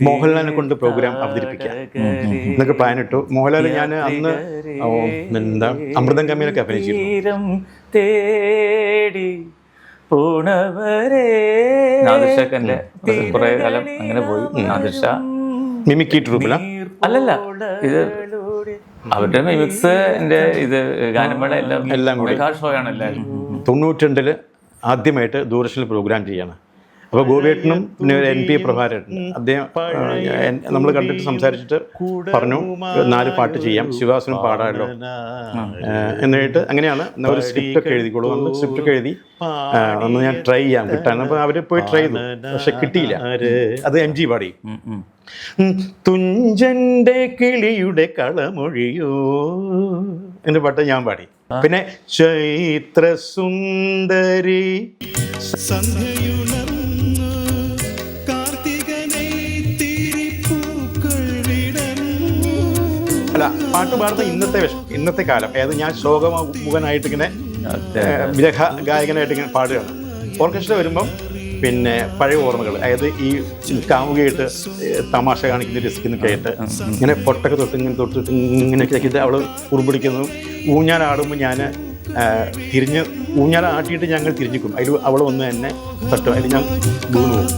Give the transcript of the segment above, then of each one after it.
മോഹൻലാലിനെ കൊണ്ട് പ്രോഗ്രാം അവതരിപ്പിക്കാം എന്നൊക്കെ പ്ലാനിട്ടു. മോഹൻലാൽ ഞാൻ അന്ന് എന്താ അമൃതം കമ്മിയിലൊക്കെ അഭിനയിച്ചിരുന്നു. തേടി പോണവരെ നാദിർഷാക്കൻ്റെ കുറെ കാലം അങ്ങനെ പോയി. നാദിർഷ മിമിക്രി ട്രൂപ്പില അല്ലല്ല, ഇത് അവരുടെ മിമിക്സ് ഇത് ഗാനമേള എല്ലാം കൂടി ഷോ ആണ് എല്ലാവരും. 92 ആദ്യമായിട്ട് ദൂരദർശനിൽ പ്രോഗ്രാം ചെയ്യാണ്. അപ്പോൾ ഗോപിയേട്ടനും പിന്നെ NP പ്രഭാകരേട്ടൻ അദ്ദേഹം നമ്മൾ കണ്ടിട്ട് സംസാരിച്ചിട്ട് പറഞ്ഞു 4 പാട്ട് ചെയ്യാം, ശിവദാസനും പാടാമല്ലോ എന്നിട്ട് അങ്ങനെയാണ് ഒരു സ്ക്രിപ്റ്റൊക്കെ എഴുതിക്കോളൂ. നമ്മൾ സ്ക്രിപ്റ്റൊക്കെ എഴുതി ഒന്ന് ഞാൻ ട്രൈ ചെയ്യാം കിട്ടാൻ. അപ്പോൾ അവർ പോയി ട്രൈ ചെയ്തു, പക്ഷെ കിട്ടിയില്ല. അത് MG പാടി. തുഞ്ചന്റെ കിളിയുടെ കളമൊഴിയോ എന്റെ പാട്ട് ഞാൻ പാടി. പിന്നെ ചൈത്ര സുന്ദരി അല്ല, പാട്ട് പാടുന്ന ഇന്നത്തെ കാലം, അതായത് ഞാൻ ശോകമുഖനായിട്ട് ഇങ്ങനെ വിരഹ ഗായകനായിട്ട് ഇങ്ങനെ പാടുകയാണ്. ഓർക്കസ്ട്ര വരുമ്പം പിന്നെ പഴയ ഓർമ്മകൾ, അതായത് ഈ കാമുകയായിട്ട് തമാശ കാണിക്കുന്ന രസിക്കുന്നൊക്കെ ആയിട്ട് ഇങ്ങനെ പൊട്ടൊക്കെ തൊട്ടിട്ട് ഇങ്ങനെയൊക്കെ ആക്കിയിട്ട് അവൾ ഉറുപിടിക്കുന്നു. ഊഞ്ഞാലാടുമ്പോൾ ഞാൻ തിരിഞ്ഞ് ഊഞ്ഞാലാട്ടിയിട്ട് ഞങ്ങൾ തിരിഞ്ഞിക്കും, അതിൽ അവൾ വന്ന് എന്നെ തട്ടും, അതിൽ ഞാൻ വീണു പോകും.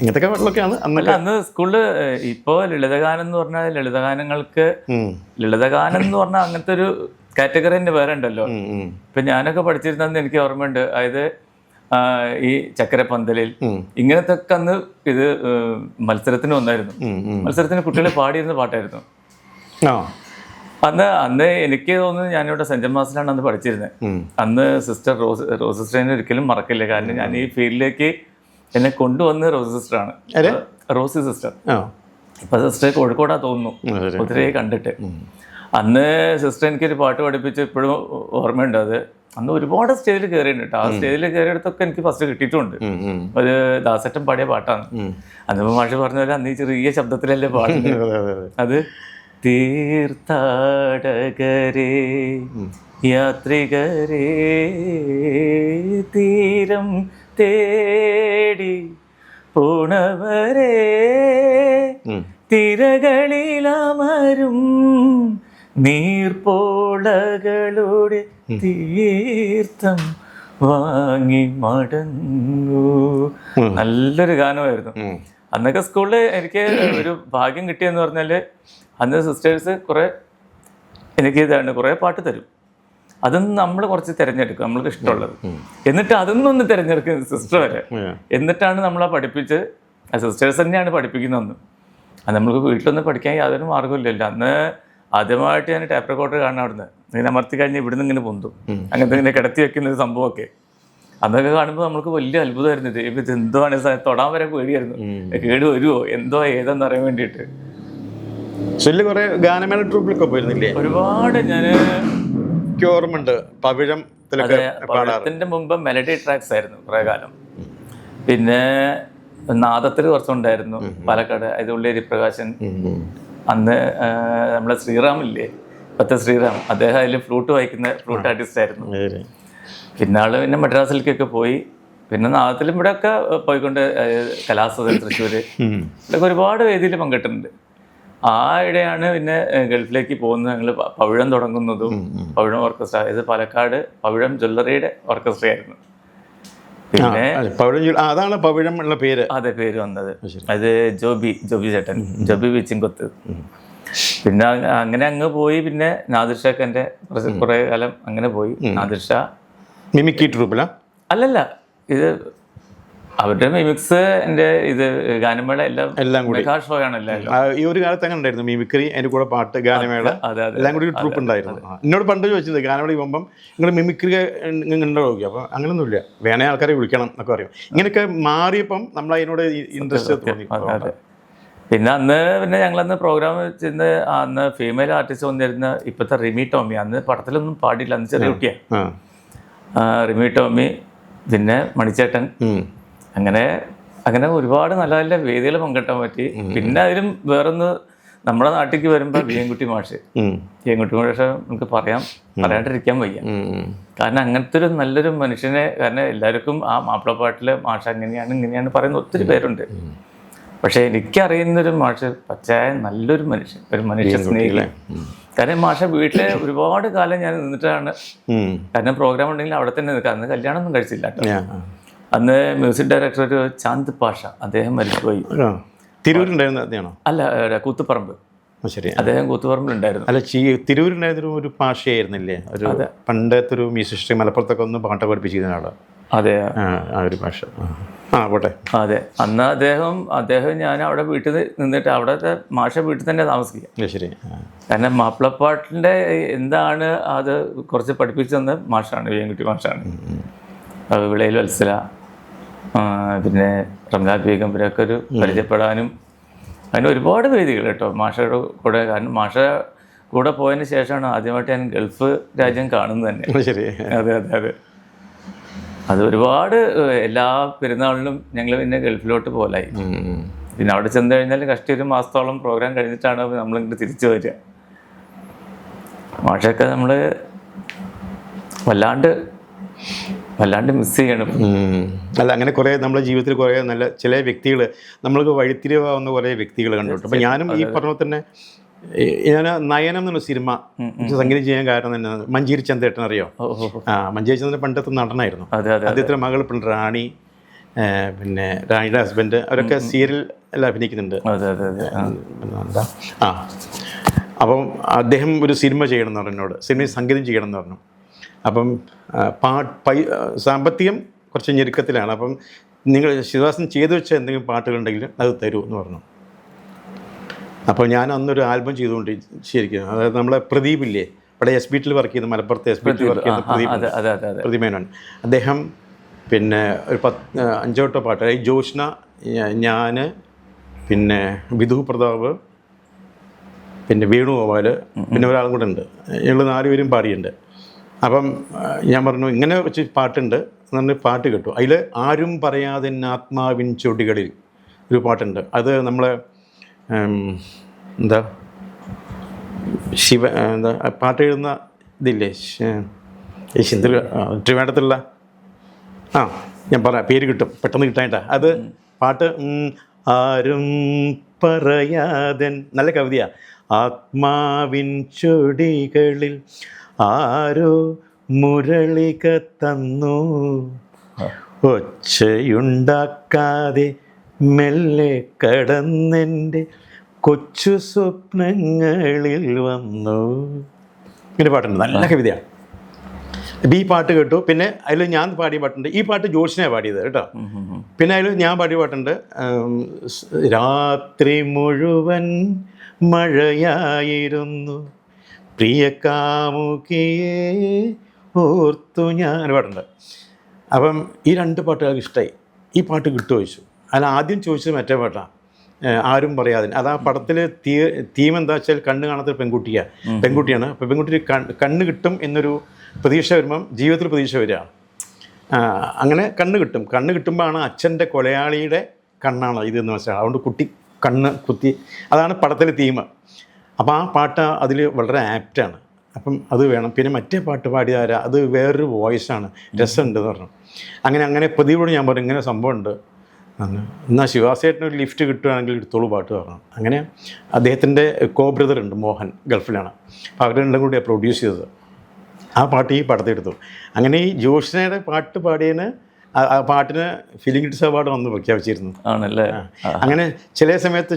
ഇങ്ങനത്തെ പാട്ടിലൊക്കെയാണ് അന്ന് സ്കൂളില്. ഇപ്പോ ലളിതഗാനം എന്ന് പറഞ്ഞാൽ ലളിതഗാനം എന്ന് പറഞ്ഞാൽ അങ്ങനത്തെ ഒരു കാറ്റഗറി തന്നെ വേറെ ഉണ്ടല്ലോ. ഇപ്പൊ ഞാനൊക്കെ പഠിച്ചിരുന്നെന്ന് എനിക്ക് ഓർമ്മയുണ്ട്. അതായത് ഈ ചക്കരപ്പന്തലിൽ ഇങ്ങനത്തെ ഒക്കെ അന്ന് ഇത് മത്സരത്തിന് വന്നായിരുന്നു. മത്സരത്തിന് കുട്ടികളെ പാടിയിരുന്ന പാട്ടായിരുന്നു. അന്ന് എനിക്ക് തോന്നുന്നത് ഞാനിവിടെ സെന്റ് ജോൺ മാസിലാണ് അന്ന് പഠിച്ചിരുന്നത്. അന്ന് സിസ്റ്റർ റോസ് സിസ്റ്ററിനെ ഒരിക്കലും മറക്കില്ല. കാരണം ഞാൻ ഈ ഫീൽഡിലേക്ക് എന്നെ കൊണ്ടുവന്ന് റോസ് സിസ്റ്ററാണ്. റോസി സിസ്റ്റർ ഇപ്പൊ സിസ്റ്റർ കോഴിക്കോടാ തോന്നുന്നു, ഒത്തിരി കണ്ടിട്ട്. അന്ന് സിസ്റ്റർ എനിക്കൊരു പാട്ട് പഠിപ്പിച്ച് ഇപ്പോഴും ഓർമ്മയുണ്ട്. അത് അന്ന് ഒരുപാട് സ്റ്റേജിൽ കയറിയിട്ടുണ്ട്. ആ സ്റ്റേജിൽ കയറിയിടത്തൊക്കെ എനിക്ക് ഫസ്റ്റ് കിട്ടിയിട്ടുണ്ട്. ഒരു ദാസേട്ടൻ പാടിയ പാട്ടാണ്. അന്ന് മാഷ് പറഞ്ഞ പോലെ അന്ന് ഈ ചെറിയ ശബ്ദത്തിലല്ലേ പാടുന്നത്. അത് തീർത്ഥാടകരേ യാത്രികരേ തീരം തേടി പോണവരെ തിരകളിലമരും നീർപ്പോളകളുടെ തീർത്ഥം വാങ്ങി മടങ്ങൂ. നല്ലൊരു ഗാനമായിരുന്നു. അന്നൊക്കെ സ്കൂളിൽ എനിക്ക് ഒരു ഭാഗ്യം കിട്ടിയെന്ന് പറഞ്ഞാല് അന്ന് സിസ്റ്റേഴ്സ് എനിക്ക് കുറേ പാട്ട് തരും. അതൊന്നും നമ്മൾ കുറച്ച് തിരഞ്ഞെടുക്കും, നമ്മൾക്ക് ഇഷ്ടമുള്ളത്. എന്നിട്ട് അതൊന്നും തിരഞ്ഞെടുക്കും സിസ്റ്റർ വരെ. എന്നിട്ടാണ് നമ്മളെ പഠിപ്പിച്ച്, സിസ്റ്റേഴ്സ് തന്നെയാണ് പഠിപ്പിക്കുന്നതെന്ന്. അത് നമ്മൾക്ക് വീട്ടിലൊന്നും പഠിക്കാൻ യാതൊരു മാർഗ്ഗമില്ലല്ലോ. അന്ന് ആദ്യമായിട്ട് ഞാൻ ടേപ്പ് റെക്കോർഡർ കാണാൻ അവിടുന്ന് ഇങ്ങനെ അമർത്തി കഴിഞ്ഞ് ഇവിടുന്ന് ഇങ്ങനെ പൊന്തും, അങ്ങനത്തെ ഇങ്ങനെ കിടത്തി വെക്കുന്ന ഒരു സംഭവമൊക്കെ. അതൊക്കെ കാണുമ്പോൾ നമുക്ക് വലിയ അത്ഭുതമായിരുന്നു. ഇത് എന്തുവാണ്, തൊടാൻ വരെ പേടിയായിരുന്നു, കേട് വരുമോ എന്തോ ഏതെന്ന് അറിയാൻ വേണ്ടിയിട്ട്. കുറെ ഗാനമേള ട്രൂപ്പിലൊക്കെ പോയിരുന്നില്ലേ? ഒരുപാട്. ഞാൻ ഓർമ്മയുണ്ട് പവിഴത്തിന്റെ മുമ്പ് മെലഡി ട്രാക്സ് ആയിരുന്നു കുറെ കാലം. പിന്നെ നാദത്തിൽ കുറച്ചുണ്ടായിരുന്നു പാലക്കാട്, അതുള്ളി പ്രകാശൻ. അന്ന് നമ്മളെ ശ്രീറാമില്ലേ, ഇപ്പത്തെ ശ്രീറാം, അദ്ദേഹം അതിൽ ഫ്ലൂട്ട് വായിക്കുന്ന ഫ്ലൂട്ട് ആർട്ടിസ്റ്റ് ആയിരുന്നു. പിന്നെ പിന്നെ മദ്രാസിലേക്കൊക്കെ പോയി. പിന്നെ നാദത്തിലും ഇവിടെയൊക്കെ പോയിക്കൊണ്ട് കലാസദൻ തൃശ്ശൂര് ഇവിടെയൊക്കെ ഒരുപാട് വേദിയിൽ പങ്കിട്ടിട്ടുണ്ട്. ആ ഇടയാണ് പിന്നെ ഗൾഫിലേക്ക് പോകുന്നത്. ഞങ്ങൾ പവിഴം തുടങ്ങുന്നതും. പവിഴം ഓർക്കസ്ട്ര, ഇത് പാലക്കാട് പവിഴം ജ്വല്ലറിയുടെ ഓർക്കസ്ട്ര ആയിരുന്നു. പിന്നെ അതാണ് പവിഴം ഉള്ള പേര്. അതെ, പേര് വന്നത്. അത് ജോബി ചേട്ടൻ, ജോബി വീച്ചിങ്കൊത്ത്. പിന്നെ അങ്ങനെ അങ്ങ് പോയി. പിന്നെ നാദിർഷാക്കൻ്റെ കുറെ കാലം അങ്ങനെ പോയി. നാദിർഷാ മിമിക്രി ട്രൂപ്പില അല്ലല്ല, ഇത് അവരുടെ മിമിക്സ് ഗാനമേള എല്ലാം കൂടി ഷോ ആണ്. ഈ ഒരു കാലത്ത് അങ്ങനെ ഉണ്ടായിരുന്നു മിമിക്രി, അതിന്റെ കൂടെ പാട്ട്, ഗാനമേള എല്ലാം കൂടി ട്രൂപ്പ് ഉണ്ടായിരുന്നു. എന്നോട് പണ്ട് ചോദിച്ചത് ഗാനമേള പോകുമ്പം നിങ്ങൾ മിമിക്രി ഉണ്ടോ നോക്കി. അപ്പം അങ്ങനെയൊന്നുമില്ല, വേണേ ആൾക്കാരെ വിളിക്കണം എന്നൊക്കെ പറയും. ഇങ്ങനെയൊക്കെ മാറിയപ്പം നമ്മൾ അതിനോട് ഇൻട്രസ്റ്റ് തോന്നി. പിന്നെ ഞങ്ങളന്ന് പ്രോഗ്രാം ചെന്ന് അന്ന് ഫീമെയിൽ ആർട്ടിസ്റ്റ് വന്നിരുന്ന ഇപ്പോഴത്തെ റിമി ടോമി, അന്ന് പടത്തിലൊന്നും പാടില്ല, അന്ന് ചെറിയ കുട്ടിയാണ്. റിമി ടോമി, പിന്നെ മണിച്ചേട്ടൻ, അങ്ങനെ ഒരുപാട് നല്ല നല്ല വേദികൾ പങ്കിട്ടാൻ പറ്റി. പിന്നെ അതിലും വേറൊന്ന് നമ്മുടെ നാട്ടിലേക്ക് വരുമ്പോൾ ബിയൻകുട്ടി മാഷ് നമുക്ക് പറയാണ്ടിരിക്കാൻ വയ്യ. കാരണം അങ്ങനത്തെ ഒരു നല്ലൊരു മനുഷ്യനെ, കാരണം എല്ലാവർക്കും ആ മാപ്പിളപ്പാട്ടിലെ മാഷ ഇങ്ങനെയാണ് പറയുന്ന ഒത്തിരി പേരുണ്ട്. പക്ഷെ എനിക്കറിയുന്നൊരു മാഷ് പച്ചയായ നല്ലൊരു മനുഷ്യൻ, ഒരു മനുഷ്യ സ്നേഹി. കാരണം മാഷ വീട്ടിലെ ഒരുപാട് കാലം ഞാൻ നിന്നിട്ടാണ്, കാരണം പ്രോഗ്രാം ഉണ്ടെങ്കിൽ അവിടെ തന്നെ നിൽക്കാം. അന്ന് കല്യാണം ഒന്നും കഴിച്ചില്ല കേട്ടോ. അന്ന് മ്യൂസിക് ഡയറക്ടർ ഒരു ചാന്ദ് പാഷ, അദ്ദേഹം മരിച്ചുപോയി. തിരൂരുണ്ടായിരുന്ന അല്ല, കൂത്തുപറമ്പ്. ശരി, അദ്ദേഹം കൂത്തുപറമ്പിലുണ്ടായിരുന്നു. അല്ല, തിരൂരുണ്ടായിരുന്ന ഒരു പാഷയായിരുന്നില്ലേ, ഒരു പണ്ടത്തെ ഒരു മ്യൂസിഷ്യൻ, മലപ്പുറത്തൊക്കെ ഒന്ന് പാട്ട് പഠിപ്പിച്ചിരുന്ന ആള്. അതെ, ആ ഒരു ഭാഷ. പോട്ടെ. അതെ, അന്ന് അദ്ദേഹം ഞാൻ അവിടെ വീട്ടിൽ നിന്നിട്ട്, അവിടുത്തെ മാഷ വീട്ടിൽ തന്നെ താമസിക്കുക. ശരി. കാരണം മാപ്പിളപ്പാട്ടിൻ്റെ എന്താണ് അത് കുറച്ച് പഠിപ്പിച്ചെന്ന് മാഷാണ്, ബിയൻകുട്ടി മാഷാണ്. വിളയിൽ വത്സല, പിന്നെ റംലാ ബീഗം, ഇവരൊക്കെ ഒരു പരിചയപ്പെടാനും അതിന് ഒരുപാട് വേദികൾ കേട്ടോ മാഷയുടെ കൂടെ. കാരണം മാഷ കൂടെ പോയതിന് ശേഷമാണ് ആദ്യമായിട്ട് ഞാൻ ഗൾഫ് രാജ്യം കാണുന്നത് തന്നെ. ശരി. അതെ അതെ അതെ, അത് ഒരുപാട് എല്ലാ പെരുന്നാളിലും ഞങ്ങൾ പിന്നെ ഗൾഫിലോട്ട് പോലായി. പിന്നെ അവിടെ ചെന്ന് കഴിഞ്ഞാൽ കഷ്ടി ഒരു മാസത്തോളം പ്രോഗ്രാം കഴിഞ്ഞിട്ടാണ് നമ്മളിങ്ങോട്ട് തിരിച്ചു വരിക. മാഷൊക്കെ നമ്മൾ വല്ലാണ്ട് മിസ് ചെയ്യണം. അല്ല, അങ്ങനെ കുറേ നമ്മുടെ ജീവിതത്തിൽ കുറേ നല്ല ചില വ്യക്തികൾ, നമ്മൾക്ക് വഴിത്തിരിവാകുന്ന കുറേ വ്യക്തികൾ കണ്ടിട്ടുണ്ട്. അപ്പം ഞാനും ഈ പറഞ്ഞ തന്നെ, ഞാൻ നയനം എന്നുള്ള സിനിമ സംഗീതം ചെയ്യാൻ കാരണം തന്നെ മഞ്ചേരി ചന്ദ്രേട്ടൻ അറിയോ? മഞ്ചേരി ചന്ദ്രൻ പണ്ടത്തെ നടനായിരുന്നു. അദ്ദേഹത്തിൻ്റെ മകൾ റാണി, പിന്നെ റാണിയുടെ ഹസ്ബൻഡ്, അവരൊക്കെ സീരിയൽ എല്ലാം അഭിനയിക്കുന്നുണ്ട്. അപ്പം അദ്ദേഹം ഒരു സിനിമ ചെയ്യണം എന്ന് പറഞ്ഞു എന്നോട്, സിനിമയിൽ സംഗീതം ചെയ്യണം എന്ന് പറഞ്ഞു. അപ്പം സാമ്പത്തികം കുറച്ച് ഞെരുക്കത്തിലാണ്. അപ്പം നിങ്ങൾ ശിവദാസൻ ചെയ്തു വെച്ച എന്തെങ്കിലും പാട്ടുകളുണ്ടെങ്കിൽ അത് തരൂ എന്ന് പറഞ്ഞു. അപ്പോൾ ഞാൻ അന്നൊരു ആൽബം ചെയ്തുകൊണ്ട് ശരിക്കും, അതായത് നമ്മളെ പ്രദീപ് ഇല്ലേ, ഇവിടെ SBTയിൽ വർക്ക് ചെയ്യുന്ന, മലപ്പുറത്തെ SBTയിൽ വർക്ക് ചെയ്യുന്ന പ്രദീപ് മേനോൻ, അദ്ദേഹം പിന്നെ ഒരു 5 പാട്ട്, അതായത് ജോഷ്ന, ഞാൻ, പിന്നെ വിധു പ്രതാപ്, പിന്നെ വേണുഗോപാൽ, പിന്നെ ഒരാളും കൂടെ ഉണ്ട്, ഞങ്ങൾ 4 പേരും പാടിയുണ്ട്. അപ്പം ഞാൻ പറഞ്ഞു ഇങ്ങനെ വെച്ച് പാട്ടുണ്ട് എന്ന് പറഞ്ഞ് പാട്ട് കേട്ടു. അതിൽ ആരും പറയാതെ ആത്മാവിൻ ചൊടികളിൽ ഒരു പാട്ടുണ്ട്. അത് നമ്മളെ എന്താ പാട്ട് എഴുതുന്ന ഇതില്ലേ, ട്രിവാൻഡ്രത്തുള്ള, ഞാൻ പറയാം, പേര് കിട്ടും പെട്ടെന്ന് കിട്ടാനായിട്ടാ. അത് പാട്ട് ആരും പറയാതെ, നല്ല കവിതയാണ്. ആത്മാവിൻ ചൊടികളിൽ ആരോ മുരളിക തന്നു, ഒച്ചയുണ്ടാക്കാതെ മെല്ലെ കടന്നെൻ്റെ കൊച്ചു സ്വപ്നങ്ങളിൽ വന്നു. ഇങ്ങനെ പാട്ടുണ്ട്, നല്ല കവിതയാണ്. ഈ പാട്ട് കേട്ടു. പിന്നെ അതിൽ ഞാൻ പാടിയ പാട്ടുണ്ട്, ഈ പാട്ട് ജോഷിനെയാണ് പാടിയത് കേട്ടോ. പിന്നെ അതിൽ ഞാൻ പാടിയ പാട്ടുണ്ട്, രാത്രി മുഴുവൻ മഴയായിരുന്നു, പ്രിയ കാമുകിയെ ഓർത്തു ഞാൻ പാട്ടുണ്ട്. അപ്പം ഈ 2 പാട്ടുകൾക്ക് ഇഷ്ടമായി. ഈ പാട്ട് കിട്ടുമോ ചോദിച്ചു. അതിൽ ആദ്യം ചോദിച്ചത് മറ്റേ പാട്ടാണ്, ആരും പറയാതെ. അത് ആ പടത്തിൽ തീം എന്താ വെച്ചാൽ കണ്ണ് കാണാത്തൊരു പെൺകുട്ടിയാണ്. അപ്പോൾ പെൺകുട്ടി കണ്ണ് കിട്ടും എന്നൊരു പ്രതീക്ഷ വരുമ്പം ജീവിതത്തിൽ പ്രതീക്ഷ വരികയാണ്. അങ്ങനെ കണ്ണ് കിട്ടുമ്പോഴാണ് അച്ഛൻ്റെ കൊലയാളിയുടെ കണ്ണാണ് ഇതെന്ന് വെച്ചാൽ, അതുകൊണ്ട് കുട്ടി കണ്ണ് കുത്തി, അതാണ് പടത്തിലെ തീം. അപ്പോൾ ആ പാട്ട് അതിൽ വളരെ ആപ്റ്റാണ്. അപ്പം അത് വേണം. പിന്നെ മറ്റേ പാട്ട് പാടിയാരാ, അത് വേറൊരു വോയിസാണ്, രസമുണ്ട് എന്ന് പറഞ്ഞു. അങ്ങനെ പതിവോട് ഞാൻ പറഞ്ഞു ഇങ്ങനെ സംഭവമുണ്ട്, എന്നാൽ ശിവാസേട്ടന് ഒരു ലിഫ്റ്റ് കിട്ടുകയാണെങ്കിൽ എടുത്തോളൂ പാട്ട് പറഞ്ഞു. അങ്ങനെ അദ്ദേഹത്തിൻ്റെ ബ്രദർ ഉണ്ട്, മോഹൻ, ഗൾഫിലാണ്. അപ്പോൾ അവർ രണ്ടും കൂടിയാണ് പ്രൊഡ്യൂസ് ചെയ്തത്. ആ പാട്ട് ഈ പടത്തെടുത്തു. അങ്ങനെ ഈ ജോഷ്നയുടെ പാട്ട് പാടിയതിന് ആ പാട്ടിന് ഫിലിം ക്രിറ്റിക്സ് അവാർഡ് വന്ന് പ്രഖ്യാപിച്ചിരുന്നു. ആണല്ലേ? അങ്ങനെ ചില സമയത്ത്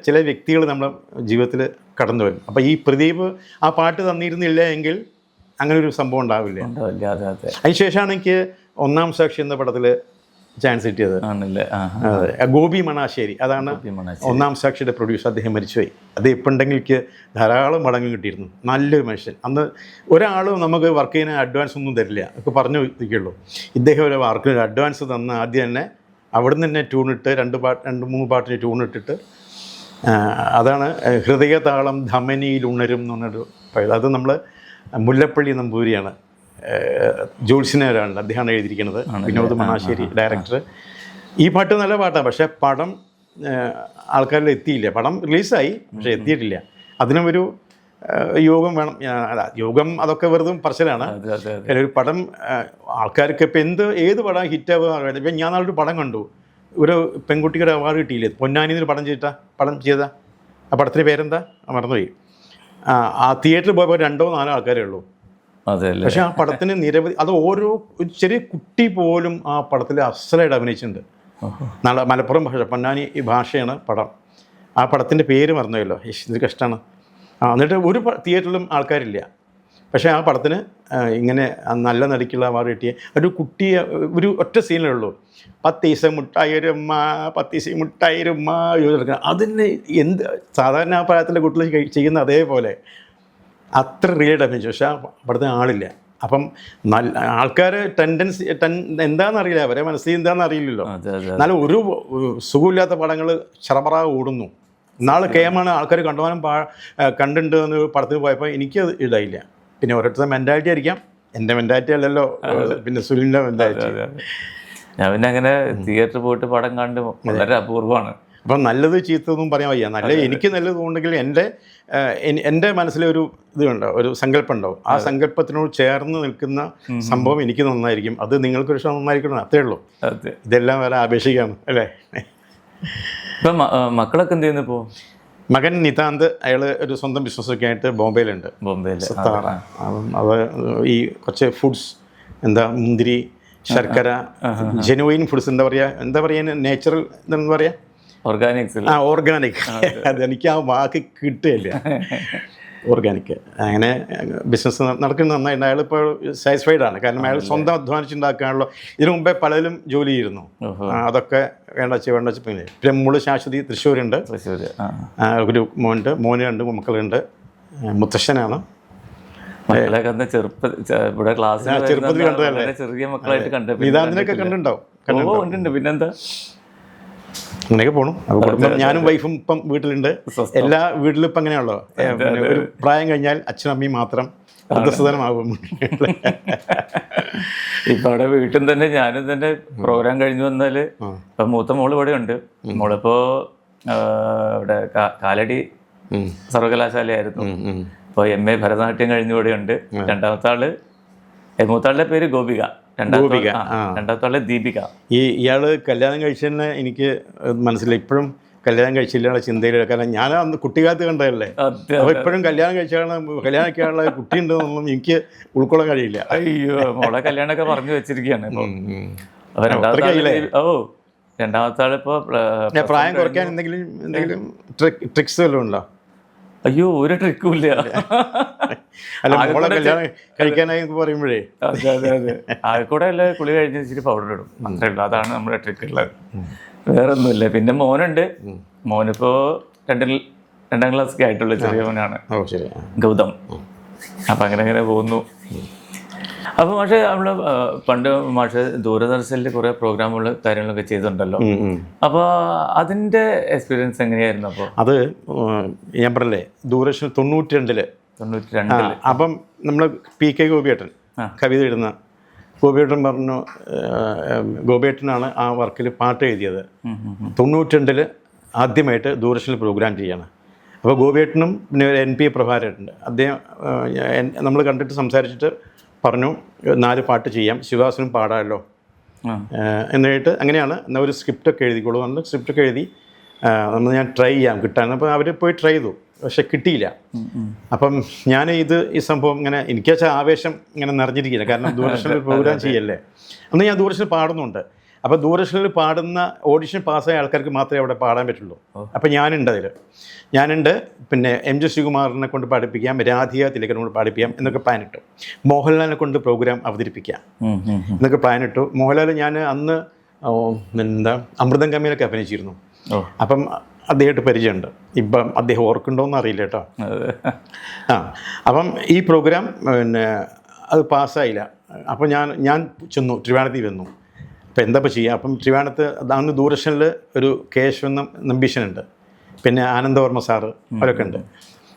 ചില വ്യക്തികൾ നമ്മുടെ ജീവിതത്തിൽ കടന്നു വരും. അപ്പോൾ ഈ പ്രദീപ് ആ പാട്ട് തന്നിരുന്നില്ല എങ്കിൽ അങ്ങനെ ഒരു സംഭവം ഉണ്ടാവില്ല. അതിനുശേഷമാണ് എനിക്ക് 1-ാം സാക്ഷി എന്ന പടത്തിൽ ചാൻസ് കിട്ടിയത്. അതെ, ഗോപി മണാശ്ശേരി, അതാണ് 1-ാം സാക്ഷിയുടെ പ്രൊഡ്യൂസർ. അദ്ദേഹം മരിച്ചുപോയി. അത് ഇപ്പം ഉണ്ടെങ്കിൽ എനിക്ക് ധാരാളം മടങ്ങ് കിട്ടിയിരുന്നു. നല്ലൊരു മനുഷ്യൻ. അന്ന് ഒരാളും നമുക്ക് വർക്ക് ചെയ്യാൻ അഡ്വാൻസ് ഒന്നും തരില്ല, ഒക്കെ പറഞ്ഞു ഇരിക്കുള്ളൂ. ഇദ്ദേഹം ഒരു വർക്കിന് അഡ്വാൻസ് തന്ന ആദ്യം തന്നെ അവിടുന്ന് തന്നെ ട്യൂണിട്ട് 2-3 പാട്ടിന് ട്യൂണിട്ടിട്ട്, അതാണ് ഹൃദയതാളം ധമനിയിൽ ഉണരും എന്ന് പറഞ്ഞൊരു പഴയത്. അത് നമ്മൾ മുല്ലപ്പള്ളി നമ്പൂരിയാണ്, ജോത്സ്യനെ ഒരാളുണ്ട്, അദ്ദേഹമാണ് എഴുതിയിരിക്കുന്നത്, വിനോദ് മണാശ്ശേരി ഡയറക്ടർ. ഈ പാട്ട് നല്ല പാട്ടാണ്, പക്ഷേ പടം ആൾക്കാരിൽ എത്തിയില്ല. പടം റിലീസായി, പക്ഷെ എത്തിയിട്ടില്ല. അതിനും ഒരു യോഗം വേണം. അല്ല, യോഗം അതൊക്കെ വെറുതെ പറച്ചിലാണ്. ഒരു പടം ആൾക്കാർക്ക് ഇപ്പം ഏത് പടം ഹിറ്റാവുക. ഇപ്പം ഞാൻ നാളൊരു പടം കണ്ടു, ഒരു പെൺകുട്ടിക്ക് ഒരു അവാർഡ് കിട്ടിയില്ലേ, പൊന്നാനിന്നൊരു പടം ചെയ്ത ആ പടത്തിൻ്റെ പേരെന്താ മറന്നുപോയി. ആ തിയേറ്ററിൽ പോയപ്പോൾ 2-4 ആൾക്കാരേ ഉള്ളൂ. പക്ഷെ ആ പടത്തിന് നിരവധി, അത് ഓരോ ചെറിയ കുട്ടി പോലും ആ പടത്തിൽ അസലായിട്ട് അഭിനയിച്ചിട്ടുണ്ട്. മലപ്പുറം ഭാഷ, പൊന്നാനി ഈ ഭാഷയാണ് പടം. ആ പടത്തിൻ്റെ പേര് മറന്നുപോയല്ലോ, ഇത് കഷ്ടമാണ്. എന്നിട്ട് ഒരു തിയേറ്ററിലും ആൾക്കാരില്ല. പക്ഷേ ആ പടത്തിന് ഇങ്ങനെ നല്ല നടിക്കുള്ള അവാർഡ് കിട്ടിയ ഒരു കുട്ടിയെ ഒരു ഒറ്റ സീനിലേ ഉള്ളൂ. 10 പൈസ മുട്ടായിരുമ്മ 10 പൈസ മുട്ടായിരുമ്മ ചോദിച്ചെടുക്കണം. അതിന് എന്ത് സാധാരണ ആ പ്രായത്തിലെ കുട്ടികൾ ചെയ്യുന്ന അതേപോലെ അത്ര റിയൽ അഭിനയിച്ചു. പക്ഷേ ആ പടത്തിന് ആളില്ല. അപ്പം നല്ല ആൾക്കാർ ടെൻഡൻസി എന്താണെന്നറിയില്ല, അവരെ മനസ്സിൽ എന്താണെന്ന് അറിയില്ലല്ലോ. എന്നാലും ഒരു സുഖമില്ലാത്ത പടങ്ങൾ ചറപറ ഓടുന്നു. നാളെ കേമാണ് ആൾക്കാർ കണ്ടിട്ടുണ്ട് എന്ന് പടത്തിന് പോയപ്പോൾ എനിക്കത് ഇതായില്ല. പിന്നെ ഓരോരുത്തരുടെ മെൻറ്റാലിറ്റി ആയിരിക്കാം, എൻ്റെ മെൻറ്റാലിറ്റി അല്ലല്ലോ പിന്നെ സുനിലിൻ്റെ മെൻറ്റാലിറ്റി. ഞാൻ പിന്നെ അങ്ങനെ തിയേറ്ററിൽ പോയിട്ട് പടം കണ്ട് വളരെ അപൂർവമാണ്. അപ്പം നല്ലത് ചീത്തതൊന്നും പറയാൻ വയ്യ. എനിക്ക് നല്ലത് ഉണ്ടെങ്കിൽ എൻ്റെ മനസ്സിലൊരു ഇതുണ്ടോ, ഒരു സങ്കല്പം ഉണ്ടാവും. ആ സങ്കല്പത്തിനോട് ചേർന്ന് നിൽക്കുന്ന സംഭവം എനിക്ക് നന്നായിരിക്കും, അത് നിങ്ങൾക്കൊരു ഇഷ്ടം നന്നായിരിക്കണം, അത്രേ ഉള്ളൂ. ഇതെല്ലാം വേറെ ആപേക്ഷിക്കാണ് അല്ലേ. ഇപ്പം മക്കളൊക്കെ എന്ത് ചെയ്യുന്നു ഇപ്പോൾ? മകൻ നിതാന്ത്, അയാൾ ഒരു സ്വന്തം ബിസിനസ്സൊക്കെ ആയിട്ട് ബോംബെയിലുണ്ട്. അത് ഈ കുറച്ച് ഫുഡ്സ്, മുന്തിരി, ശർക്കര, ജെനുവൈൻ ഫുഡ്സ്, എന്താ പറയുക നേച്ചുറൽ എന്താ പറയുക, ഓർഗാനിക്. അതെനിക്ക് ആ വാക്ക് കിട്ടുകയില്ല. ഓർഗാനിക്. അങ്ങനെ ബിസിനസ് നടക്കുന്നത് നന്നായിട്ട്. അയാളിപ്പോൾ സാറ്റിസ്ഫൈഡ് ആണ്. കാരണം അയാൾ സ്വന്തം അധ്വാനിച്ചുണ്ടാക്കാണല്ലോ. ഇതിനു മുമ്പേ പലതിലും ജോലി ചെയ്യുന്നു. അതൊക്കെ വേണ്ട പിന്നെ മുള് ശാശ്വതി തൃശ്ശൂരുണ്ട്. ഒരു മോന് 2 മക്കളുണ്ട്. മുത്തശ്ശനാണ്. ചെറുപ്പത്തിൽ കണ്ടതല്ലേ, ചെറിയ മക്കളായിട്ട് കണ്ടു. നിതാന്തിനൊക്കെ കണ്ടിട്ടുണ്ടാവും. പിന്നെന്താ, അങ്ങനെയൊക്കെ പോകണം. കുടുംബം, ഞാനും വൈഫും ഇപ്പം വീട്ടിലുണ്ട്. എല്ലാ വീട്ടിലും ഇപ്പം അങ്ങനെയാണല്ലോ, ഒരു പ്രായം കഴിഞ്ഞാൽ അച്ഛനും അമ്മയും മാത്രം വൃദ്ധസദനമാകും. ഇപ്പം അവിടെ വീട്ടിൽ തന്നെ ഞാനും തന്നെ പ്രോഗ്രാം കഴിഞ്ഞു വന്നാൽ ഇപ്പം മൂത്ത മോള് ഇവിടെ ഉണ്ട്. മോളിപ്പോൾ ഇവിടെ കാലടി സർവകലാശാലയായിരുന്നു. ഇപ്പോൾ MA ഭരതനാട്യം കഴിഞ്ഞു ഇവിടെ ഉണ്ട്. മൂത്താളുടെ പേര് ഗോപിക, രണ്ടാമത്തെ ആള് ദീപിക. ഇയാള് കല്യാണം കഴിച്ചതന്നെ എനിക്ക് മനസ്സിലായി. ഇപ്പോഴും കല്യാണം കഴിച്ചില്ല ചിന്തയില്ല. കാരണം ഞാൻ അന്ന് കുട്ടിക്കാലത്ത് കണ്ടതല്ലേ. അപ്പോൾ ഇപ്പോഴും കല്യാണിക്കാനുള്ള കുട്ടിയുണ്ടെന്നൊന്നും എനിക്ക് ഉൾക്കൊള്ളാൻ കഴിയില്ല. അയ്യോ, മോളെ കല്യാണമൊക്കെ പറഞ്ഞു വെച്ചിരിക്കുകയാണ്. രണ്ടാമത്തെ ആളിപ്പോ പ്രായം കുറയ്ക്കാൻ എന്തെങ്കിലും ട്രിക്സ് വല്ലതും ഉണ്ടോ? അയ്യോ, ഒരു ട്രിക്കും ഇല്ല. അല്ല, മോളെ കല്യാണം കഴിക്കാനായി പറയുമ്പോഴേ ആൾക്കൂടെ അല്ല, കുളി കഴിഞ്ഞ് ഇച്ചിരി പൗഡർ ഇടും, അത്രേ ഉള്ളൂ. അതാണ് നമ്മുടെ ട്രിക്ക് ഉള്ളത്, വേറെ ഒന്നുമില്ല. പിന്നെ മോനുണ്ട്. മോനിപ്പോ 2ാം ക്ലാസ്സൊക്കെ ആയിട്ടുള്ള ചെറിയ മോനാണ്, ഗൗതം. അപ്പം അങ്ങനെ പോകുന്നു. അപ്പോൾ മാഷെ, നമ്മള് പണ്ട് മാഷ് ദൂരദർശനിൽ കുറേ പ്രോഗ്രാമുകൾ കാര്യങ്ങളൊക്കെ ചെയ്തിട്ടുണ്ടല്ലോ. അപ്പോൾ അതിൻ്റെ എക്സ്പീരിയൻസ് എങ്ങനെയായിരുന്നു? അപ്പോൾ അത് ഞാൻ പറഞ്ഞല്ലേ, ദൂരദർശൻ 92 അപ്പം നമ്മൾ PK ഗോപിയേട്ടൻ കവിത എഴുതുന്ന ഗോപിയേട്ടൻ പറഞ്ഞു, ഗോപിയേട്ടനാണ് ആ വർക്കിൽ പാട്ട് എഴുതിയത്. 92 ആദ്യമായിട്ട് ദൂരദർശനിൽ പ്രോഗ്രാം ചെയ്യാണ്. അപ്പോൾ ഗോപിയേട്ടനും പിന്നെ NP പ്രഭാകരനുണ്ട്. അദ്ദേഹം നമ്മൾ കണ്ടിട്ട് സംസാരിച്ചിട്ട് പറഞ്ഞു, 4 പാട്ട് ചെയ്യാം, ശിവദാസനും പാടാമല്ലോ എന്നിട്ട് അങ്ങനെയാണ്. എന്നാൽ ഒരു സ്ക്രിപ്റ്റൊക്കെ എഴുതിക്കോളൂ എന്ന് സ്ക്രിപ്റ്റൊക്കെ എഴുതി ഞാൻ ട്രൈ ചെയ്യാം കിട്ടാൻ. അപ്പോൾ അവർ പോയി ട്രൈ ചെയ്തു, പക്ഷെ കിട്ടിയില്ല. അപ്പം ഞാൻ ഈ സംഭവം ഇങ്ങനെ എനിക്ക് വെച്ചാൽ ആവേശം ഇങ്ങനെ നിറഞ്ഞിരിക്കില്ല. കാരണം ദൂരദർശനിൽ പ്രോഗ്രാം ചെയ്യല്ലേ. അന്ന് ഞാൻ ദൂരദർശനിൽ പാടുന്നുണ്ട്. അപ്പോൾ ദൂരദർശനിൽ പാടുന്ന ഓഡിഷൻ പാസ്സായ ആൾക്കാർക്ക് മാത്രമേ അവിടെ പാടാൻ പറ്റുള്ളൂ. അപ്പോൾ ഞാനുണ്ട് പിന്നെ MG ശ്രീകുമാറിനെ കൊണ്ട് പാടിപ്പിക്കാം, രാധിക തിലകനെ കൊണ്ട് പാടിപ്പിക്കാം എന്നൊക്കെ പ്ലാനിട്ടു. മോഹൻലാലിനെ കൊണ്ട് പ്രോഗ്രാം അവതരിപ്പിക്കാം എന്നൊക്കെ പ്ലാനിട്ടു. മോഹൻലാൽ ഞാൻ അന്ന് അമൃതം കമ്മിയിലൊക്കെ അഭിനയിച്ചിരുന്നു. അപ്പം അദ്ദേഹമായിട്ട് പരിചയമുണ്ട്. ഇപ്പം അദ്ദേഹം ഓർക്കുന്നുണ്ടോയെന്ന് അറിയില്ല കേട്ടോ. അപ്പം ഈ പ്രോഗ്രാം പിന്നെ അത് പാസ്സായില്ല. അപ്പോൾ ഞാൻ ചെന്നു, ട്രിവാൻഡ്രത്തിൽ വന്നു. അപ്പോൾ എന്താ ചെയ്യുക? അപ്പം ട്രിവാൻഡ്രത്ത് അന്ന് ദൂരദർശനിൽ ഒരു കേശവൻ നമ്പീശനുണ്ട്, പിന്നെ ആനന്ദവർമ്മ സാറ്, അവരൊക്കെ ഉണ്ട്.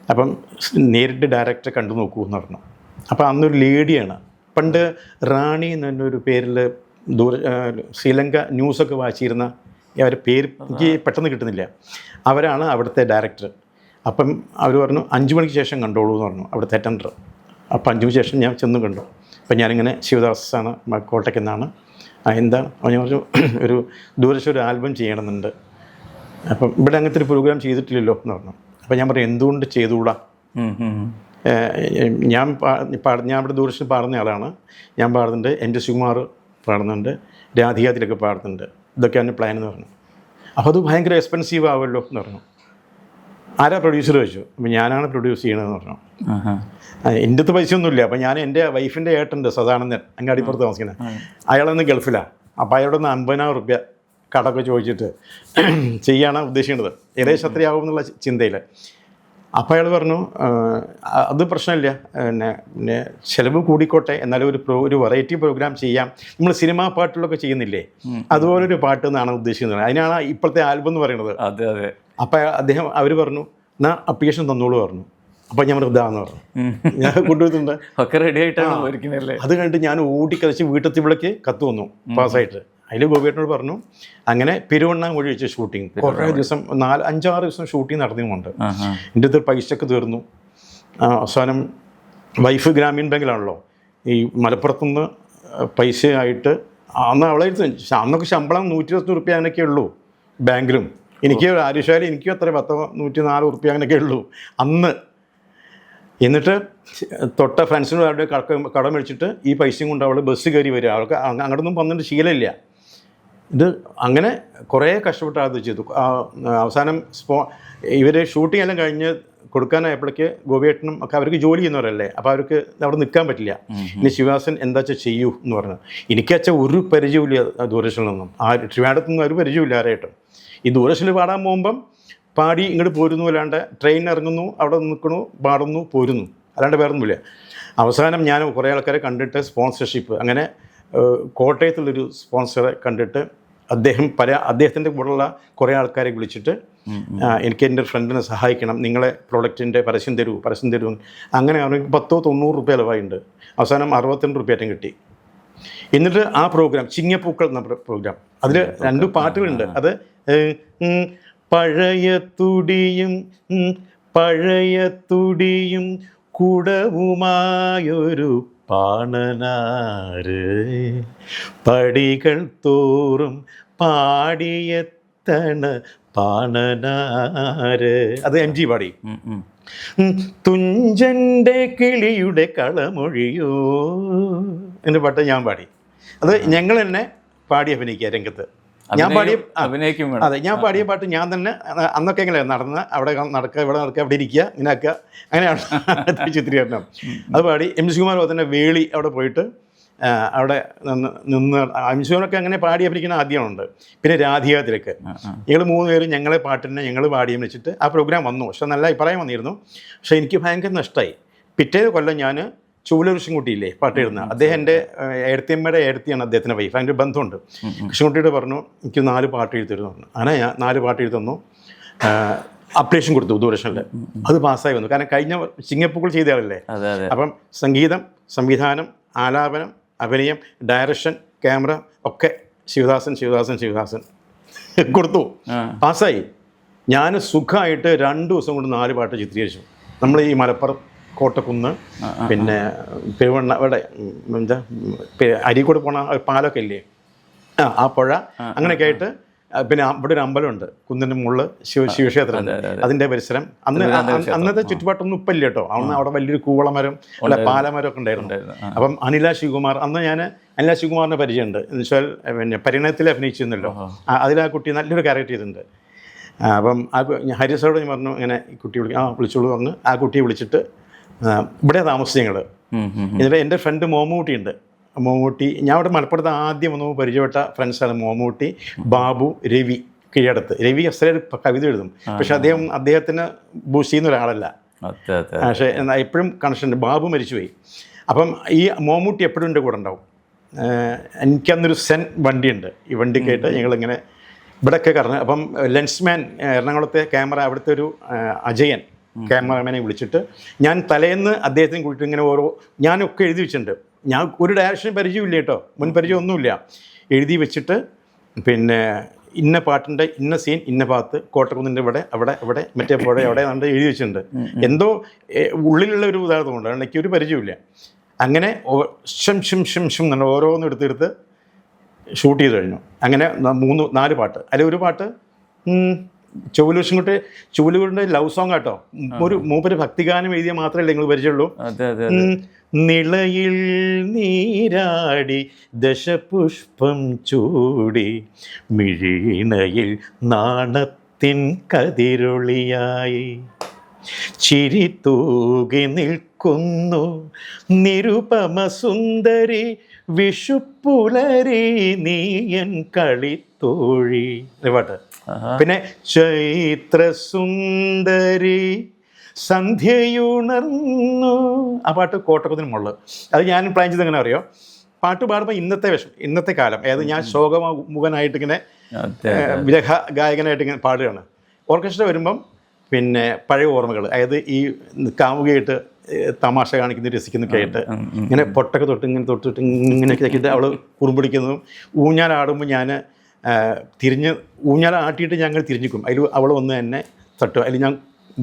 അപ്പം നേരിട്ട് ഡയറക്ടറെ കണ്ടു നോക്കൂ എന്ന് പറഞ്ഞു. അപ്പോൾ അന്നൊരു ലേഡിയാണ്, പണ്ട് റാണി എന്നൊരു പേരിൽ ശ്രീലങ്ക ന്യൂസൊക്കെ വായിച്ചിരുന്ന അവരുടെ പേര് എനിക്ക് പെട്ടെന്ന് കിട്ടുന്നില്ല. അവരാണ് അവിടുത്തെ ഡയറക്ടർ. അപ്പം അവർ പറഞ്ഞു 5 മണിക്ക് ശേഷം കണ്ടോളൂ എന്ന് പറഞ്ഞു അവിടുത്തെ അറ്റൻഡർ. അപ്പോൾ 5 മണിക്ക് ശേഷം ഞാൻ ചെന്ന് കണ്ടു. അപ്പം ഞാനിങ്ങനെ ശിവദാസാണ്, കോട്ടയ്ക്ക് നിന്നാണ്. എന്താണ് ഞാൻ പറഞ്ഞു, ഒരു ദൂരദേശം ഒരു ആൽബം ചെയ്യണമെന്നുണ്ട്. അപ്പം ഇവിടെ അങ്ങനത്തെ ഒരു പ്രോഗ്രാം ചെയ്തിട്ടില്ലല്ലോ എന്ന് പറഞ്ഞു. അപ്പം ഞാൻ പറഞ്ഞു എന്തുകൊണ്ട് ചെയ്തുകൂടാ, ഞാൻ ഇവിടെ ദൂരദർശൻ പാടുന്ന ആളാണ്, ഞാൻ പാടുന്നുണ്ട്, എൻ്റെ സുകുമാർ പാടുന്നുണ്ട്, രാധികാതിലൊക്കെ പാടുന്നുണ്ട്, ഇതൊക്കെയാണ് പ്ലാൻ എന്ന് പറഞ്ഞു. അപ്പോൾ അത് ഭയങ്കര എക്സ്പെൻസീവ് ആവുമല്ലോ എന്ന് പറഞ്ഞു. ആരാ പ്രൊഡ്യൂസർ ചോദിച്ചു. അപ്പം ഞാനാണ് പ്രൊഡ്യൂസ് ചെയ്യണമെന്ന് പറഞ്ഞു. എൻ്റെ അടുത്ത് പൈസ ഒന്നുമില്ല. അപ്പം ഞാൻ എൻ്റെ വൈഫിൻ്റെ ഏട്ടുണ്ട് സദാനന്ദൻ, അങ്ങാടിപ്പുറത്ത് താമസിക്കുന്നത്, അയാളൊന്ന് ഗൾഫിലാണ്. അപ്പോൾ അയാളൊന്ന് 50,000 രൂപ കടമൊക്കെ ചോദിച്ചിട്ട് ചെയ്യാനാണ് ഉദ്ദേശിക്കുന്നത്, ഏകദേശം അത്രയാവും എന്നുള്ള ചിന്തയിൽ. അപ്പോൾ അയാൾ പറഞ്ഞു അത് പ്രശ്നമില്ല, പിന്നെ ചിലവ് കൂടിക്കോട്ടെ, എന്നാലും ഒരു വെറൈറ്റി പ്രോഗ്രാം ചെയ്യാം, നമ്മൾ സിനിമാ പാട്ടുകളൊക്കെ ചെയ്യുന്നില്ലേ അതുപോലൊരു പാട്ട് എന്നാണ് ഉദ്ദേശിക്കുന്നത്, അതിനാണ് ഇപ്പോഴത്തെ ആൽബം എന്ന് പറയുന്നത്. അതെ അതെ. അപ്പോൾ അവർ പറഞ്ഞു എന്നാൽ അപ്ലിക്കേഷൻ തന്നോളൂ പറഞ്ഞു. അപ്പോൾ ഞാൻ ഇതാന്ന് പറഞ്ഞു, ഞാൻ കൊണ്ടുവരുന്നുണ്ട് ഒക്കെ റെഡി ആയിട്ടാണ് പോയിരിക്കുന്നല്ലേ. അത് കഴിഞ്ഞിട്ട് ഞാൻ ഓടിക്കളിച്ച് വീട്ടെത്തിവിളക്ക് കത്ത് വന്നു പാസ്സായിട്ട്. അതിൽ ഗോപിയേട്ടനോട് പറഞ്ഞു അങ്ങനെ പെരുവണ്ണാമൊഴി വെച്ച് ഷൂട്ടിങ് കുറേ ദിവസം 4-5-6 ദിവസം ഷൂട്ടിങ് നടന്നുമുണ്ട്. എൻ്റെ അടുത്ത് പൈസയൊക്കെ തീർന്നു. അവസാനം വൈഫ് ഗ്രാമീൺ ബാങ്കിലാണല്ലോ, ഈ മലപ്പുറത്തുനിന്ന് പൈസ ആയിട്ട് അന്ന് അവളെ അന്നൊക്കെ ശമ്പളം 120 റുപ്യ അങ്ങനെയൊക്കെ ഉള്ളൂ ബാങ്കിലും. എനിക്ക് ആരുഷാലും എനിക്കും അത്ര 104 റുപ്യ അങ്ങനെയൊക്കെ ഉള്ളൂ അന്ന്. എന്നിട്ട് തൊട്ട ഫ്രണ്ട്സിനോട് അവരുടെ കടം മേടിച്ചിട്ട് ഈ പൈസയും കൊണ്ട് അവൾ ബസ് കയറി വരിക. അവൾക്ക് അങ്ങോട്ടൊന്നും വന്നിട്ട് ശീലമില്ല. ഇത് അങ്ങനെ കുറേ കഷ്ടപ്പെട്ട് അത് ചെയ്തു. അവസാനം ഇവർ ഷൂട്ടിംഗ് എല്ലാം കഴിഞ്ഞ് കൊടുക്കാനായപ്പോഴേക്ക് ഗോപിയേട്ടനും ഒക്കെ അവർക്ക് ജോലി ചെയ്യുന്നവരല്ലേ, അപ്പോൾ അവർക്ക് അവിടെ നിൽക്കാൻ പറ്റില്ല. ഇനി ശിവദാസൻ എന്താ വെച്ചാൽ ചെയ്യൂ എന്ന് പറഞ്ഞു. എനിക്കച്ചാൽ ഒരു പരിചയമില്ല ദൂരദർശനിലൊന്നും, ട്രിവാൻഡ്രത്തൊന്നും ഒരു പരിചയമില്ല ആരായിട്ടും. ഈ ദൂരദർശനിൽ പാടാൻ പോകുമ്പം പാടി ഇങ്ങോട്ട് പോരുന്നു, അല്ലാണ്ട് ട്രെയിൻ ഇറങ്ങുന്നു, അവിടെ നിൽക്കണു, പാടുന്നു, പോരുന്നു, അല്ലാണ്ട് വേറൊന്നുമില്ല. അവസാനം ഞാൻ കുറേ ആൾക്കാരെ കണ്ടിട്ട് സ്പോൺസർഷിപ്പ്, അങ്ങനെ കോട്ടയത്തുള്ളൊരു സ്പോൺസറെ കണ്ടിട്ട് അദ്ദേഹത്തിൻ്റെ കൂടെയുള്ള കുറേ ആൾക്കാരെ വിളിച്ചിട്ട് എനിക്ക് എൻ്റെ ഫ്രണ്ടിനെ സഹായിക്കണം, നിങ്ങളെ പ്രോഡക്റ്റിൻ്റെ പരസ്യം തരൂ. അങ്ങനെ അവർക്ക് 10-90 റുപ്യ ചിലവായിട്ടുണ്ട്. അവസാനം 62 റുപ്യ ഏറ്റവും കിട്ടി. എന്നിട്ട് ആ പ്രോഗ്രാം ചിങ്ങപ്പൂക്കൾ എന്ന പ്രോഗ്രാം, അതിൽ 2 പാട്ടുകളുണ്ട്. അത് പഴയ തുടിയും കുടവുമായൊരു പാണനാര് പടികൾ തോറും പാടിയെത്തണ പാണനാര്, അത് MG പാടി. തുഞ്ചൻ്റെ കിളിയുടെ കളമൊഴിയോ എൻ്റെ പാട്ട് ഞാൻ പാടി. അത് ഞങ്ങൾ തന്നെ പാടി അഭിനയിക്കുക രംഗത്ത്. ഞാൻ പാടിയ അതെ ഞാൻ പാടിയ പാട്ട് ഞാൻ തന്നെ. അന്നൊക്കെ എങ്ങനെയാണ് നടന്ന് അവിടെ നടക്കുക, ഇവിടെ നടക്കുക, അവിടെ ഇരിക്കുക, ഇങ്ങനെ ആക്കുക, അങ്ങനെയാണ് ചിത്രീകരണം. അത് പാടി. MG സുകുമാർ തന്നെ വേളി അവിടെ പോയിട്ട് അവിടെ നിന്ന് MG സുകുമാരൊക്കെ അങ്ങനെ പാടി അഭിനയിക്കുന്ന ആദ്യമുണ്ട്. പിന്നെ രാധികാതിലൊക്കെ ഞങ്ങൾ 3 പേരും ഞങ്ങളെ പാട്ടിനെ ഞങ്ങൾ പാടിയെന്ന് വെച്ചിട്ട് ആ പ്രോഗ്രാം വന്നു. പക്ഷെ നല്ല അഭിപ്രായം വന്നിരുന്നു. പക്ഷേ എനിക്ക് ഭയങ്കര നഷ്ടമായി. പിറ്റേ കൊല്ലം ഞാൻ ചൂലൂർ കൃഷ്ണൻകുട്ടിയില്ലേ പാട്ട് എഴുതുന്ന, അദ്ദേഹം എൻ്റെ ഏടത്തിയമ്മയുടെ ഏടത്തിയാണ് അദ്ദേഹത്തിൻ്റെ വൈഫ്, അതിൻ്റെ ബന്ധമുണ്ട്. കൃഷ്ണൻകുട്ടിയോട് പറഞ്ഞു എനിക്ക് 4 പാട്ട് എഴുതരുന്നു പറഞ്ഞു. അങ്ങനെ ഞാൻ 4 പാട്ട് എഴുതുന്നു. അപ്ലിക്കേഷൻ കൊടുത്തു ദൂരദർശനിൽ. അത് പാസ്സായി വന്നു. കാരണം കഴിഞ്ഞ ചിങ്ങപ്പൂക്കൾ ചെയ്ത ആളല്ലേ. അപ്പം സംഗീതം, സംവിധാനം, ആലാപനം, അഭിനയം, ഡയറക്ഷൻ, ക്യാമറ ഒക്കെ ശിവദാസൻ കൊടുത്തു. പാസ്സായി. ഞാൻ സുഖമായിട്ട് 2 ദിവസം കൊണ്ട് 4 പാട്ട് ചിത്രീകരിച്ചു. നമ്മൾ ഈ മലപ്പുറം കോട്ടക്കുന്ന്, പിന്നെ പെരുവണ്ണ, ഇവിടെ എന്താ അരീക്കോട് പോണ പാലൊക്കെ ഇല്ലേ, ആ പുഴ, അങ്ങനെയൊക്കെ ആയിട്ട്. പിന്നെ ഇവിടെ ഒരു അമ്പലമുണ്ട് കുന്നിൻ്റെ മുകളിൽ, ശിവക്ഷേത്രം, അതിൻ്റെ പരിസരം. അന്നത്തെ ചുറ്റുപാട്ടൊന്നും ഇപ്പം ഇല്ല കേട്ടോ. അന്ന് അവിടെ വലിയൊരു കൂവളമരം, അല്ല പാലമരം ഒക്കെ ഉണ്ടായിരുന്നു. അപ്പം അനില ശിവകുമാർ, അന്ന് ഞാൻ അനില ശിവകുമാറിനെ പരിചയമുണ്ട്. എന്ന് വെച്ചാൽ പിന്നെ പരിണയത്തിൽ അഭിനയിച്ചിരുന്നല്ലോ, അതിൽ ആ കുട്ടി നല്ലൊരു ക്യാരക്ടർ ചെയ്തിട്ടുണ്ട്. അപ്പം ആ ഹരിസോട് ഞാൻ പറഞ്ഞു ഇങ്ങനെ ഈ കുട്ടി വിളിച്ചോളൂ പറഞ്ഞ് ആ കുട്ടിയെ വിളിച്ചിട്ട് ഇവിടെ താമസിച്ചു ഞങ്ങൾ. എന്നിട്ട് എൻ്റെ ഫ്രണ്ട് മോമൂട്ടിയുണ്ട്. മോമൂട്ടി, ഞാൻ അവിടെ മലപ്പുറത്ത് ആദ്യം ഒന്ന് പരിചയപ്പെട്ട ഫ്രണ്ട്സാണ് മോമൂട്ടി, ബാബു, രവി കീഴടത്ത്. രവി അസല കവിത എഴുതും, പക്ഷെ അദ്ദേഹത്തിന് ബൂസ്റ്റ് ചെയ്യുന്ന ഒരാളല്ല. പക്ഷേ എപ്പോഴും കണക്ഷൻ. ബാബു മരിച്ചുപോയി. അപ്പം ഈ മോമൂട്ടി എപ്പോഴും എൻ്റെ കൂടെ ഉണ്ടാവും. എനിക്കന്നൊരു സെൻ വണ്ടിയുണ്ട്. ഈ വണ്ടിക്കായിട്ട് ഞങ്ങളിങ്ങനെ ഇവിടെയൊക്കെ കറങ്ങി. അപ്പം ലെൻസ്മാൻ എറണാകുളത്തെ ക്യാമറ, അവിടുത്തെ ഒരു അജയൻ ക്യാമറമാനെ വിളിച്ചിട്ട് ഞാൻ തലേന്ന് അദ്ദേഹത്തിന് കൂട്ടിയിട്ട് ഇങ്ങനെ ഞാനൊക്കെ എഴുതി വെച്ചിട്ടുണ്ട്. ഞാൻ ഒരു ഡയറക്ഷൻ പരിചയമില്ല കേട്ടോ, മുൻ പരിചയം ഒന്നുമില്ല. എഴുതി വെച്ചിട്ട് പിന്നെ ഇന്ന പാട്ടിൻ്റെ ഇന്ന സീൻ ഇന്ന ഭാഗത്ത് കോട്ടക്കുന്നിൻ്റെ ഇവിടെ അവിടെ അവിടെ മറ്റേ പുഴ അവിടെ കണ്ട് എഴുതി വെച്ചിട്ടുണ്ട്. എന്തോ ഉള്ളിലുള്ള ഒരു ഉദാഹരണം കൊണ്ട് എനിക്ക് ഒരു പരിചയമില്ല. അങ്ങനെ ഷം ഷം ഷം ഷം എന്നുള്ള ഓരോന്നും എടുത്തെടുത്ത് ഷൂട്ട് ചെയ്ത് കഴിഞ്ഞു. അങ്ങനെ 3-4 പാട്ട്. അതിൽ ഒരു പാട്ട് ചുവലൂരിൻ്റെ ലവ് സോങ് ആട്ടോ. ഒരു മൂപ്പര് ഭക്തിഗാനം എഴുതിയാൽ മാത്രമല്ല നിങ്ങൾ പരിചയമുള്ളൂ. നിളയിൽ നീരാടി ദശപുഷ്പം ചൂടി മിഴീണയിൽ നാണത്തിൻ കതിരൊളിയായി ചിരി തൂകി നിൽക്കുന്നു നിരുപമ സുന്ദരി വിഷുപ്പുലരി നീയൻ കളിത്തോഴി പാട്ട്. പിന്നെ ചൈത്രസുന്ദരി സന്ധ്യയുണർന്നു ആ പാട്ട് കോട്ടക്കുന്നിന് മുകളിൽ. അത് ഞാൻ പ്ലാൻ ചെയ്ത് എങ്ങനെ അറിയോ, പാട്ട് പാടുമ്പോൾ ഇന്നത്തെ കാലം, അതായത് ഞാൻ ശോകമുഖനായിട്ടിങ്ങനെ വിരഹ ഗായകനായിട്ടിങ്ങനെ പാടുകയാണ്. ഓർക്കസ്ട്ര വരുമ്പം പിന്നെ പഴയ ഓർമ്മകൾ, അതായത് ഈ കാമുകയായിട്ട് തമാശ കാണിക്കുന്ന രസിക്കുന്നൊക്കെ ആയിട്ട് ഇങ്ങനെ പൊട്ടൊക്കെ തൊട്ട് ഇങ്ങനെ തൊട്ടിട്ട് ഇങ്ങനെയൊക്കെ ആക്കിയിട്ട് അവൾ കുറുമ്പിടിക്കുന്നതും ഊഞ്ഞാലാടുമ്പോൾ ഞാൻ ഊഞ്ഞാല ആട്ടിയിട്ട് ഞങ്ങൾ തിരിഞ്ഞിക്കും, അതിൽ അവൾ വന്ന് എന്നെ തട്ടും, അതിൽ ഞാൻ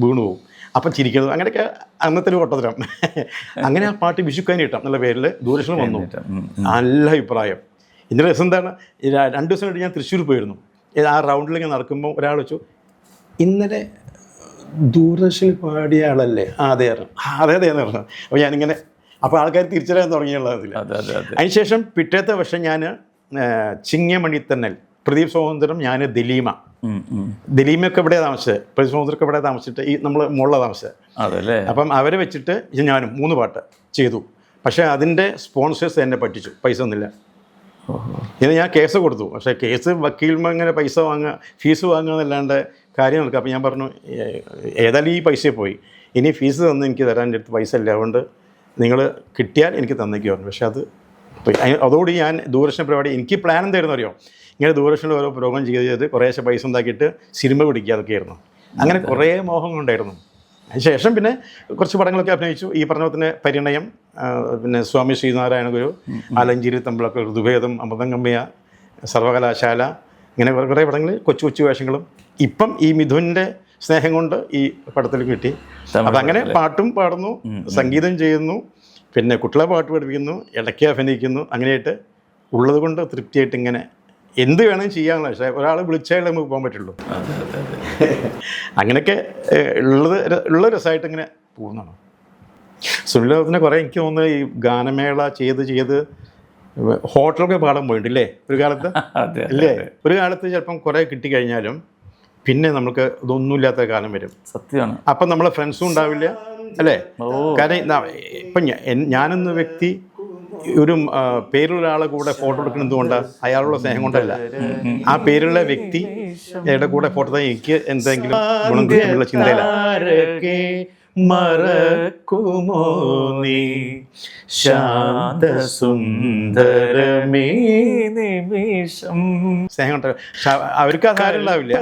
വീണു പോകും, അപ്പം ചിരിക്കുന്നത്. അങ്ങനെയൊക്കെ അന്നത്തെ ഒരു പൊട്ടത്തരം. അങ്ങനെ ആ പാട്ട് വിഷുക്കാനി കിട്ടാം എന്നുള്ള പേരിൽ ദൂരദർശനം വന്നു. നല്ല അഭിപ്രായം. ഇതിൻ്റെ രസം എന്താണ്, 2 ദിവസം കഴിഞ്ഞ് ഞാൻ തൃശ്ശൂർ പോയിരുന്നു. ആ റൗണ്ടിൽ ഇങ്ങനെ നടക്കുമ്പോൾ ഒരാൾ വെച്ചു, ഇന്നലെ ദൂരദർശനിൽ പാടിയ ആളല്ലേ? അതെ എന്ന് പറഞ്ഞു. അപ്പോൾ ഞാനിങ്ങനെ, അപ്പോൾ ആൾക്കാർ തിരിച്ചറിയാൻ തുടങ്ങിയുള്ളതില്ല. അതിനുശേഷം പിറ്റേത്തെ വർഷം ഞാൻ ചിങ്ങമണിത്തന്നൽ, പ്രദീപ് സ്വാതന്ത്ര്യം, ഞാൻ ദലീമയൊക്കെ ഇവിടെ താമസിച്ചത്, പ്രദീപ് സ്വാതന്ത്ര്യമൊക്കെ ഇവിടെ താമസിച്ചിട്ട് ഈ നമ്മൾ മുകളിലാണ് താമസിച്ചത്. അപ്പം അവരെ വെച്ചിട്ട് ഞാനും 3 പാട്ട് ചെയ്തു. പക്ഷേ അതിൻ്റെ സ്പോൺസേഴ്സ് എന്നെ പറ്റിച്ചു, പൈസ ഒന്നുമില്ല. ഇനി ഞാൻ കേസ് കൊടുത്തു. പക്ഷേ കേസ് വക്കീൽമാർ ഇങ്ങനെ പൈസ വാങ്ങുക, ഫീസ് വാങ്ങുക എന്നല്ലാണ്ട് കാര്യം നടക്കുക. അപ്പോൾ ഞാൻ പറഞ്ഞു, ഏതായാലും ഈ പൈസ പോയി, ഇനി ഫീസ് തന്ന് എനിക്ക് തരാൻ എൻ്റെ അടുത്ത് പൈസ ഇല്ല, അതുകൊണ്ട് നിങ്ങൾ കിട്ടിയാൽ എനിക്ക് തന്നേക്ക് പറഞ്ഞു. പക്ഷേ അത് അതോടുകൂടി ഞാൻ ദൂരദർശന പരിപാടി, എനിക്ക് പ്ലാൻ എന്തായിരുന്നു അറിയോ, ഇങ്ങനെ ദൂരദർശനിൽ ഓരോ പ്രോഗ്രാം ചെയ്ത് കുറേശ്ശെ പൈസ ഉണ്ടാക്കിയിട്ട് സിനിമ പിടിക്കുക, അതൊക്കെ ആയിരുന്നു. അങ്ങനെ കുറേ മോഹങ്ങളുണ്ടായിരുന്നു. അതിനുശേഷം പിന്നെ കുറച്ച് പടങ്ങളൊക്കെ അഭിനയിച്ചു. ഈ പറഞ്ഞ പോലെ തന്നെ പരിണയം, പിന്നെ സ്വാമി ശ്രീനാരായണ ഗുരു, ആലഞ്ചേരി തമ്പിളൊക്കെ, ഋതുഭേദം, അമൃതംഗമ്മയ, സർവകലാശാല, ഇങ്ങനെ കുറേ പടങ്ങൾ, കൊച്ചു കൊച്ചു വേഷങ്ങളും. ഇപ്പം ഈ മിഥുൻ്റെ സ്നേഹം കൊണ്ട് ഈ പടത്തിൽ കിട്ടി. അപ്പം അങ്ങനെ പാട്ടും പാടുന്നു, സംഗീതം ചെയ്യുന്നു, പിന്നെ കുട്ടികളെ പാട്ട് പഠിപ്പിക്കുന്നു, ഇടയ്ക്ക് അഭിനയിക്കുന്നു. അങ്ങനെയായിട്ട് ഉള്ളത് കൊണ്ട് തൃപ്തിയായിട്ട് ഇങ്ങനെ എന്ത് വേണമെങ്കിലും ചെയ്യാനുള്ള, പക്ഷേ ഒരാൾ വിളിച്ചാലേ നമുക്ക് പോകാൻ പറ്റുള്ളൂ. അങ്ങനെയൊക്കെ ഉള്ള രസമായിട്ട് ഇങ്ങനെ പോകുന്നതാണ്. സുനിലോകത്തിനെ കുറേ എനിക്ക് തോന്നുന്നത് ഈ ഗാനമേള ചെയ്ത് ഹോട്ടലൊക്കെ പാടാൻ പോയിട്ടില്ലേ ഒരു കാലത്ത്? അല്ലേ? ഒരു കാലത്ത് ചിലപ്പം കുറേ കിട്ടിക്കഴിഞ്ഞാലും പിന്നെ നമുക്ക് ഇതൊന്നുമില്ലാത്ത കാലം വരും. സത്യമാണ്. അപ്പം നമ്മളെ ഫ്രണ്ട്സും ഉണ്ടാവില്ല, അല്ലേ? കാരണം ഇപ്പം ഞാനെന്ന വ്യക്തി ഒരു പേരുള്ള ആളെ കൂടെ ഫോട്ടോ എടുക്കുന്നത് എന്തുകൊണ്ടാണ്? അയാളുള്ള സ്നേഹം കൊണ്ടല്ല. ആ പേരുള്ള വ്യക്തിയുടെ കൂടെ ഫോട്ടോ എനിക്ക് എന്തെങ്കിലും ഗുണം കിട്ടുന്നുള്ള ചിന്തയില്ല. മറക്കുമോ നീ ശാന്തസുന്ദരമേ നിമിഷം. സ്നേഹം കൊണ്ട് അവർക്ക് ആ കാര്യം ഉണ്ടാവില്ല.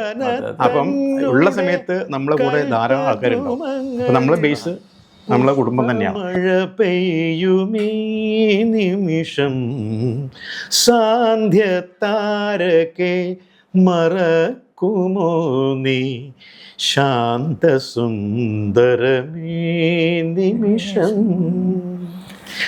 അപ്പം ഉള്ള സമയത്ത് നമ്മളെ കൂടെ ധാരാളം ആൾക്കാരുണ്ടാവും. അപ്പം നമ്മളെ ബേസ് നമ്മളെ കുടുംബം തന്നെയാണ്. മഴ പെയ്യുമീ നിമിഷം സാന്ധ്യത്താരകെ മറക്കുമോ നീ ശാന്തസുന്ദരമേ നിമിഷം.